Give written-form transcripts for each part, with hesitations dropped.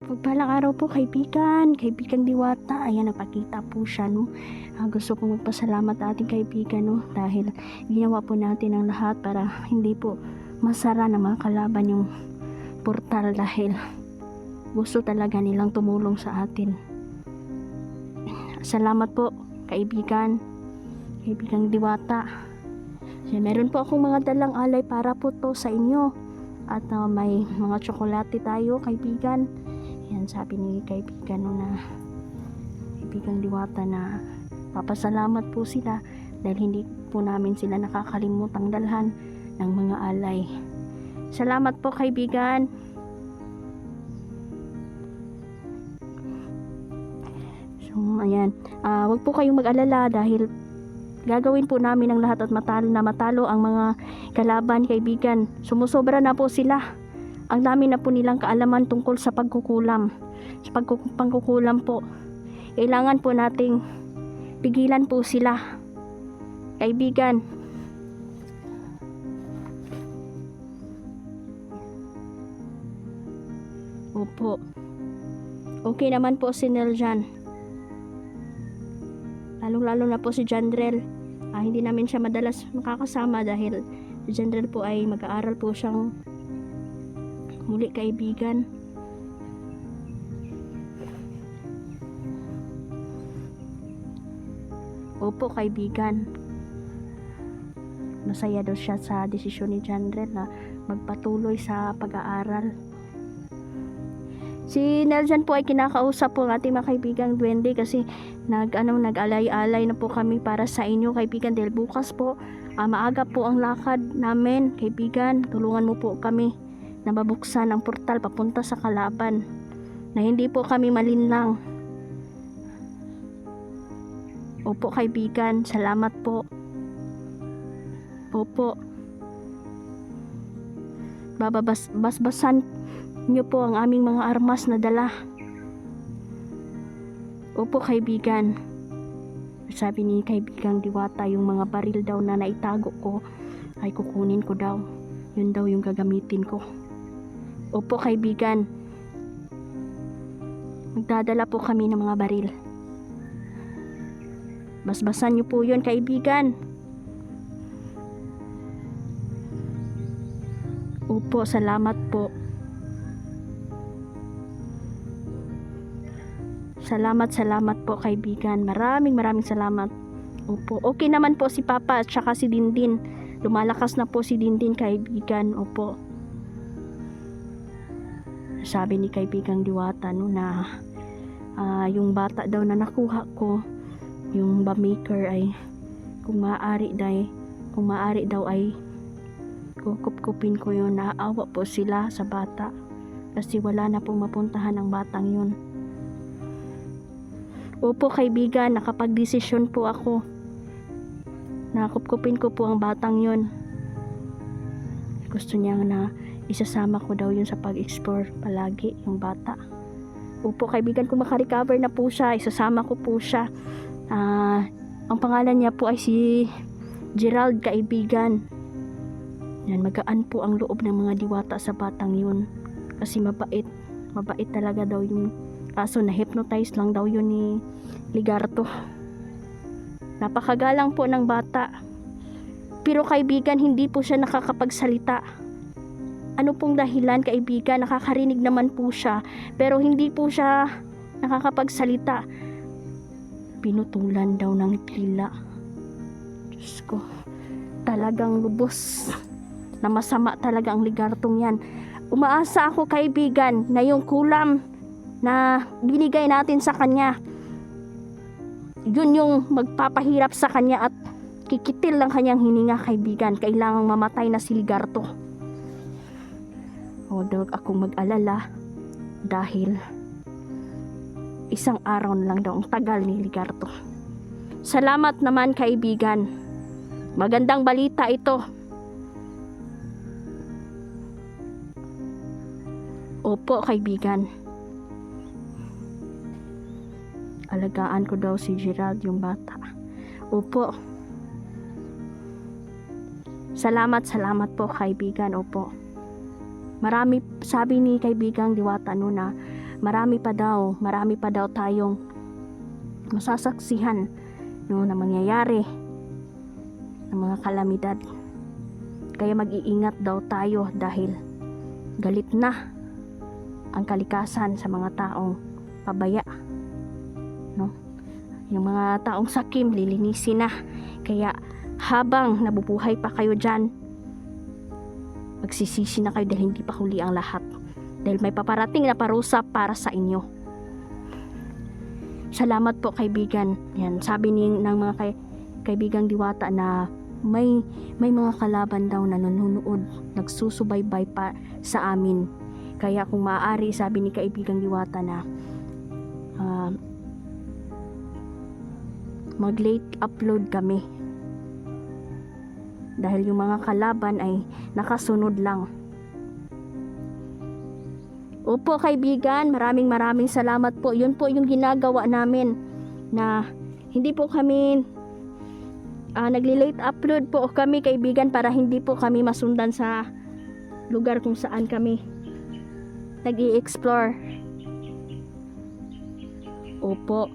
Pagpalang araw po kaibigan Diwata. Ayan, napakita po siya, no. Gusto kong magpasalamat ating kaibigan, no, dahil ginawa po natin ang lahat para hindi po masara ng mga kalaban yung portal, dahil gusto talaga nilang tumulong sa atin. Salamat po kaibigan Diwata. So, meron po akong mga dalang alay para po to sa inyo, at may mga tsokolate tayo kaibigan. Yan, sabi ni kaibigan Diwata na papasalamat po sila dahil hindi po namin sila nakakalimutang dalhan ng mga alay. Salamat po kaibigan. So ayan, wag po kayong mag-alala dahil gagawin po namin ang lahat at matalo ang mga kalaban kaibigan. Sumusobra na po sila. Ang dami na po nilang kaalaman tungkol sa pagkukulam. Sa pagkukulam po. Kailangan po nating pigilan po sila. Kaibigan. Opo. Okay naman po si Neljan. Lalo na po si Jandrel. Hindi namin siya madalas makakasama dahil si Jandrel po ay mag-aaral po siyang muli kaibigan. Opo kaibigan. Masaya daw siya sa desisyon ni Jandrel na magpatuloy sa pag-aaral. Si Neljan po ay kinakausap po ang ating mga kaibigang duwende kasi nag-alay-alay na po kami para sa inyo kaibigan dahil bukas po maaga po ang lakad namin kaibigan. Tulungan mo po kami na mabuksan ang portal papunta sa kalaban, na hindi po kami malinlang. Opo kaibigan, salamat po. Opo, basbasan nyo po ang aming mga armas na dala. Opo kaibigan. Sabi ni kaibigang Diwata, yung mga baril daw na naitago ko ay kukunin ko daw. Yun daw yung gagamitin ko. Opo kaibigan. Magdadala po kami ng mga baril. Basbasan nyo po yun kaibigan. Opo, salamat po. Salamat po kaibigan. Maraming salamat. Opo, okay naman po si Papa at saka si Dindin. Lumalakas na po si Dindin kaibigan. Opo. Sabi ni kaibigang Diwata, no, na yung bata daw na nakuha ko, yung bamaker, ay kung maaari daw ay kukup-kupin ko yun. Naaawa po sila sa bata kasi wala na pong mapuntahan ang batang yun. Opo kaibigan, nakapag-desisyon po ako. Nakup-kupin ko po ang batang yun. Gusto niya na isasama ko daw yun sa pag-explore palagi yung bata. Opo kaibigan, kung makarecover na po siya, isasama ko po siya. Ang pangalan niya po ay si Gerald kaibigan. Yan, magaan po ang loob ng mga Diwata sa batang yun kasi mabait talaga daw yun. Kaso na-hypnotize lang daw yun ni Ligarto. Napakagalang po ng bata, pero kaibigan, hindi po siya nakakapagsalita. Ano pong dahilan kaibigan? Nakakarinig naman po siya, pero hindi po siya nakakapagsalita. Pinutulan daw ng tila. Diyos ko, talagang lubos na masama talaga ang Ligartong yan. Umaasa ako kaibigan na yung kulam na binigay natin sa kanya, yun yung magpapahirap sa kanya at kikitil lang kanyang hininga kaibigan. Kailangang mamatay na si Ligarto. Huwag akong mag-alala dahil isang araw na lang daw ang tagal ni Ligarto. Salamat naman kaibigan. Magandang balita ito. Opo kaibigan. Alagaan ko daw si Gerald, yung bata. Opo. Salamat po kaibigan. Opo. Marami, sabi ni kaibigang Diwata no, na marami pa daw tayong masasaksihan, no, na mangyayari ng mga kalamidad. Kaya mag-iingat daw tayo dahil galit na ang kalikasan sa mga taong pabaya, no? Yung mga taong sakim, lilinisin na. Kaya habang nabubuhay pa kayo dyan, magsisisi na kayo dahil hindi pa huli ang lahat. Dahil may paparating na parusa para sa inyo. Salamat po kaibigan. Yan, sabi ng mga kaibigang Diwata na may mga kalaban daw na nanonood, nagsusubaybay pa sa amin. Kaya kung maaari, sabi ni kaibigang Diwata na mag-late upload kami. Dahil yung mga kalaban ay nakasunod lang. Opo kaibigan, maraming salamat po. Yun po yung ginagawa namin na hindi po kami nagli-late upload po kami kaibigan para hindi po kami masundan sa lugar kung saan kami nag-i-explore. Opo.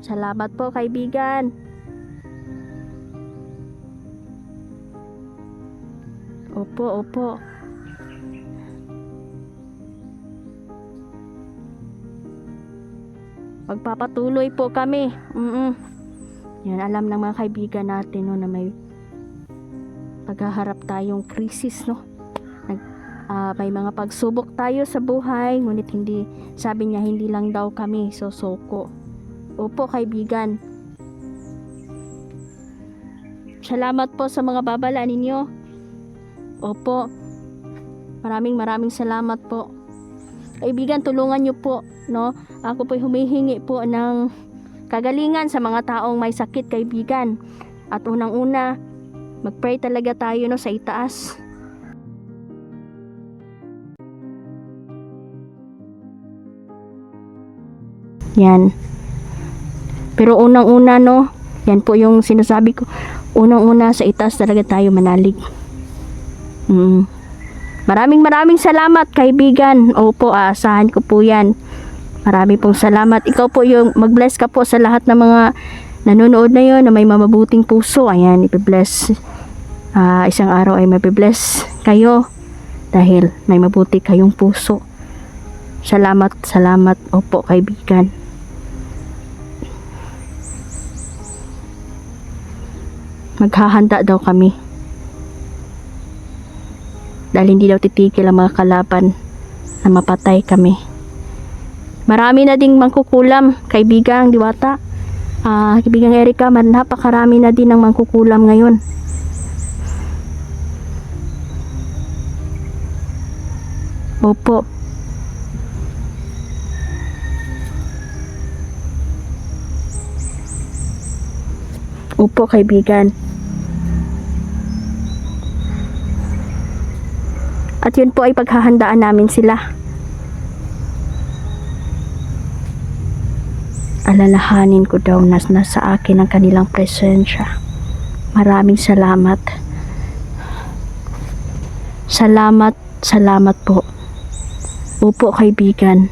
Salamat po kaibigan. Opo. Magpapatuloy po kami. Yan, alam ng mga kaibigan natin, no, na may paghaharap tayong krisis, no. May mga pagsubok tayo sa buhay, ngunit sabi niya hindi lang daw kami susuko. Opo kaibigan. Salamat po sa mga babala ninyo. Opo. Maraming salamat po. Kaibigan, tulungan niyo po, no? Ako po humihingi po ng kagalingan sa mga taong may sakit kaibigan. At unang-una, mag-pray talaga tayo, no, sa itaas. Yan. Pero unang-una, no, yan po yung sinasabi ko. Unang-una, sa itaas talaga tayo manalig. Maraming salamat kaibigan. Opo, aasahan ko po yan. Marami pong salamat. Ikaw po yung mag-bless ka po sa lahat ng mga nanonood na yun na may mamabuting puso. Ayan, ipi-bless. Isang araw ay mapibless kayo dahil may mabuti kayong puso. Salamat. Opo kaibigan. Maghahanda daw kami dahil hindi daw titigil ang mga kalaban na mapatay kami. Marami na ding mangkukulam kaibigang Diwata, kaibigang Erica, napakarami na din ang mangkukulam ngayon. Opo. Opo kaibigan. At yun po ay paghahandaan namin sila. Alalahanin ko daw na nasa akin ang kanilang presensya. Maraming salamat. Salamat po. Opo kaibigan.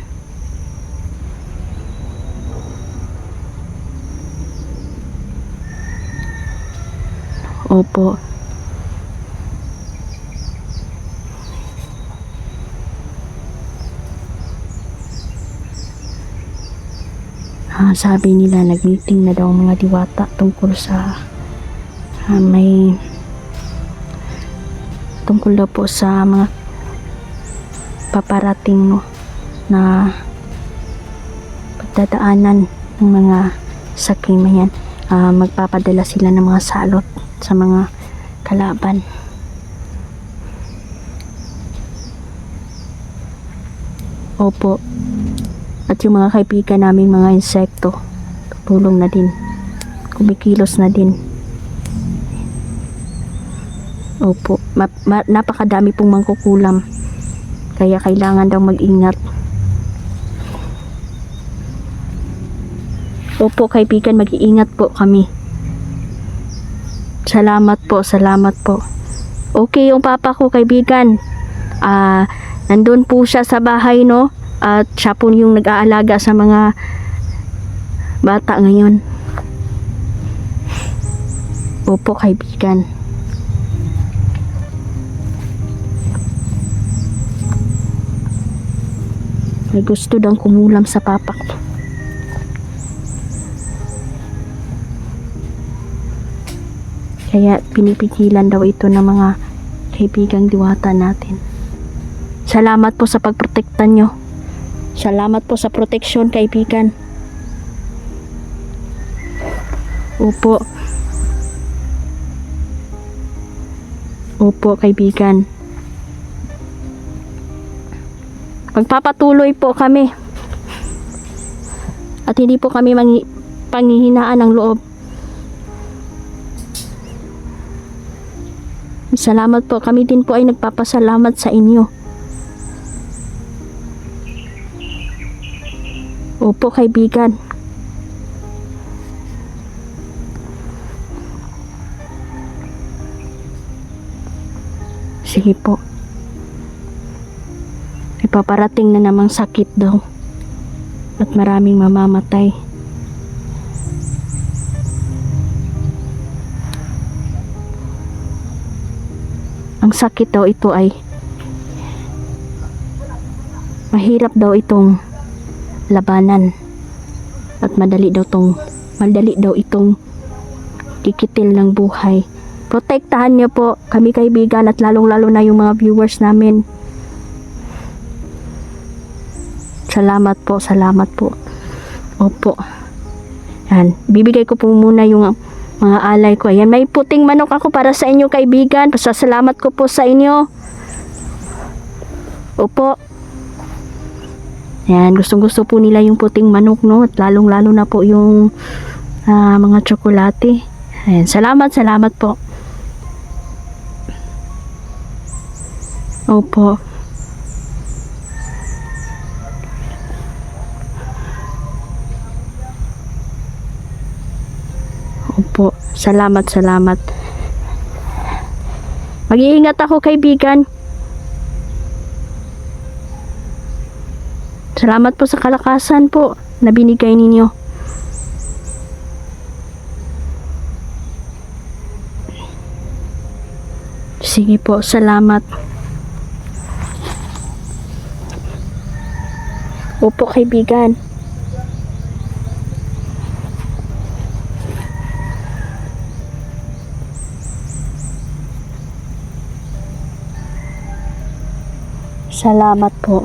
Opo. Sabi nila nag-meeting na daw mga Diwata tungkol sa tungkol daw po sa mga paparating, no, na pagdadaanan ng mga sakimayan. Magpapadala sila ng mga salot sa mga kalaban. Opo. At yung mga kaibigan namin mga insekto, tutulong na din, kumikilos na din. Opo, napakadami pong mangkukulam, kaya kailangan daw mag-ingat. Opo kaibigan, mag-iingat po kami. Salamat po. Okay yung papa ko, kaibigan. Nandun po siya sa bahay, no? At siya po yung nag-aalaga sa mga bata ngayon. Opo, kaibigan. May gusto daw kumulam sa papa ko. Kaya pinipigilan daw ito ng mga kaibigang diwata natin. Salamat po sa pagprotekta nyo. Salamat po sa proteksyon, kaibigan. Opo. Opo, kaibigan. Magpapatuloy po kami. At hindi po kami panghihinaan ng loob. Salamat po. Kami din po ay nagpapasalamat sa inyo. Opo, kaibigan. Sige po. Ipaparating na namang sakit daw. At maraming mamamatay. Ang sakit daw ito ay mahirap daw itong labanan. At madali daw itong kikitil ng buhay. Protektahan niyo po kami, kaibigan, at lalong-lalo na yung mga viewers namin. Salamat po, salamat po. Opo. Yan, bibigay ko po muna yung mga alay ko. Ayan, may puting manok ako para sa inyo, kaibigan. Pasasalamat ko po sa inyo. Opo. Yan, gustong-gusto po nila yung puting manok, no? At lalong-lalo na po yung mga tsokolate. Ayan, salamat po. Opo. Opo, salamat. Mag-iingat ako, kaibigan. Salamat po sa kalakasan po na binigay ninyo. Sige po, salamat. Opo, kaibigan. Salamat po.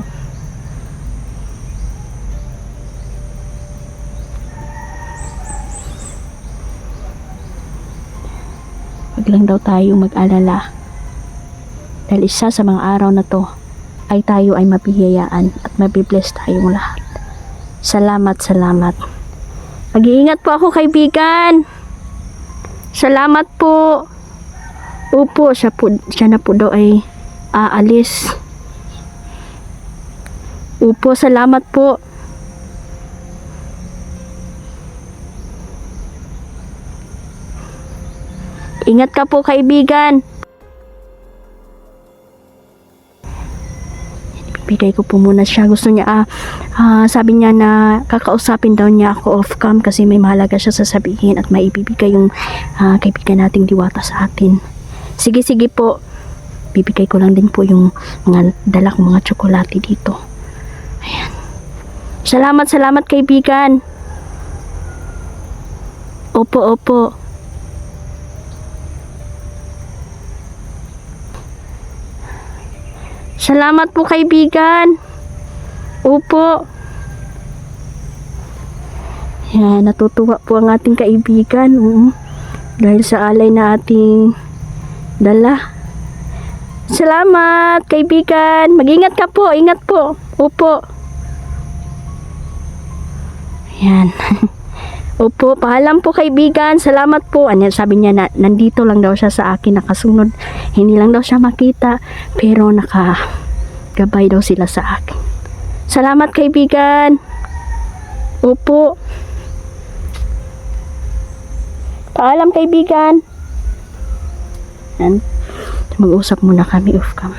Wag lang daw tayo mag-alala. Dahil isa sa mga araw na to ay tayo ay mabihayaan at mabibless tayong lahat. Salamat. Mag-iingat po ako, kaibigan. Salamat po. Opo, siya na po daw ay aalis. Opo, salamat po. Ingat ka po, kaibigan. Bigay ko po muna siya. Gusto niya, sabi niya na kakausapin daw niya ako off-cam kasi may mahalaga siya sasabihin at may ibibigay yung kaibigan nating diwata sa atin. Sige po. Bibigay ko lang din po yung mga dala kong mga tsokolate dito. Ayan. Salamat, kaibigan. Opo. Salamat po, kaibigan. Opo. Yan, natutuwa po ang ating kaibigan. Dahil sa alay na ating dala. Salamat, kaibigan. Mag-ingat ka po, ingat po. Opo. Yan. Opo, paalam po, kaibigan. Salamat po. Ano, sabi niya na nandito lang daw siya sa akin, nakasunod. Hindi lang daw siya makita, pero nakagabay daw sila sa akin. Salamat, kaibigan. Opo. Paalam, kaibigan. Yan. mag-usap muna kami off cam.